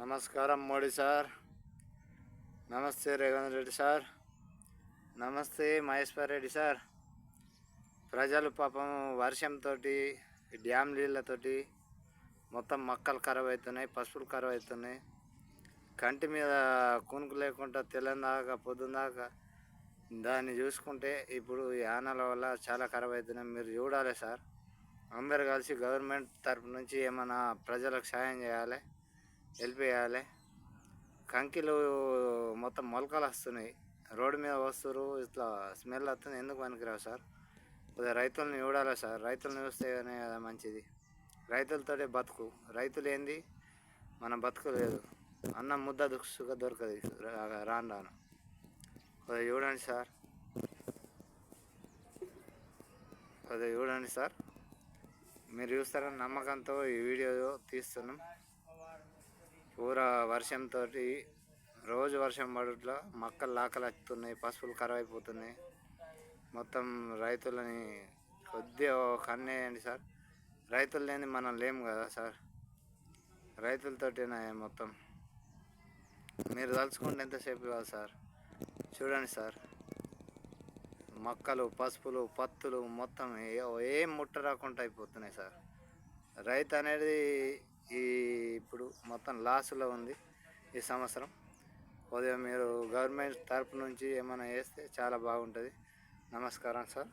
నమస్కారం మోడీ సార్. నమస్తే రేవంత్ రెడ్డి సార్. నమస్తే మహేశ్వర్ రెడ్డి సార్. ప్రజలు పాపం వర్షంతో డ్యామ్ నీళ్ళతోటి మొత్తం మొక్కలు ఖరాబ్ అవుతున్నాయి, పశువులు ఖరాబ్ అవుతున్నాయి. కంటి మీద కునుకు లేకుండా తెల్లందాకా పొద్దుందాకా దాన్ని చూసుకుంటే ఇప్పుడు ఈ ఆనల వల్ల చాలా ఖరాబ్ అవుతున్నాయి. మీరు చూడాలి సార్. అందరు కలిసి గవర్నమెంట్ తరపు నుంచి ఏమైనా ప్రజలకు సాయం చేయాలి, హెల్ప్ చేయాలి. కంకిలు మొత్తం మొలకలు వస్తున్నాయి, రోడ్డు మీద వస్తున్నారు, ఇట్లా స్మెల్ వస్తుంది. ఎందుకు పనికిరావు సార్? కొద్దిగా రైతులను చూడాలి సార్. రైతులను చూస్తేనే కదా మంచిది. రైతులతోటే బతుకు. రైతులు ఏంది మన బతుకు లేదు. అన్నం ముద్ద దుక్సుగా దొరకదు రాను రాను. కొద్దిగా చూడండి సార్, కొద్దిగా చూడండి సార్. మీరు చూస్తారని నమ్మకంతో ఈ వీడియో తీస్తున్నాం. పూరా వర్షంతో రోజు వర్షం పడుట్లా మొక్కలు లాకలు వస్తున్నాయి, పశువులు ఖరాబ్ అయిపోతున్నాయి. మొత్తం రైతులని కొద్దిగా కన్నేయండి సార్. రైతులు లేని మనం లేము కదా సార్. రైతులతోటేనా మొత్తం. మీరు తలుచుకుంటే ఎంతసేపు కాదు సార్. చూడండి సార్, మొక్కలు, పసుపులు, పత్తులు మొత్తం ఏం ముట్ట రాకుండా అయిపోతున్నాయి సార్. రైతు అనేది ఇప్పుడు మొత్తం లాస్లో ఉంది ఈ సంవత్సరం. కొద్దిగా మీరు గవర్నమెంట్ తరపు నుంచి ఏమైనా చేస్తే చాలా బాగుంటుంది. నమస్కారం సార్.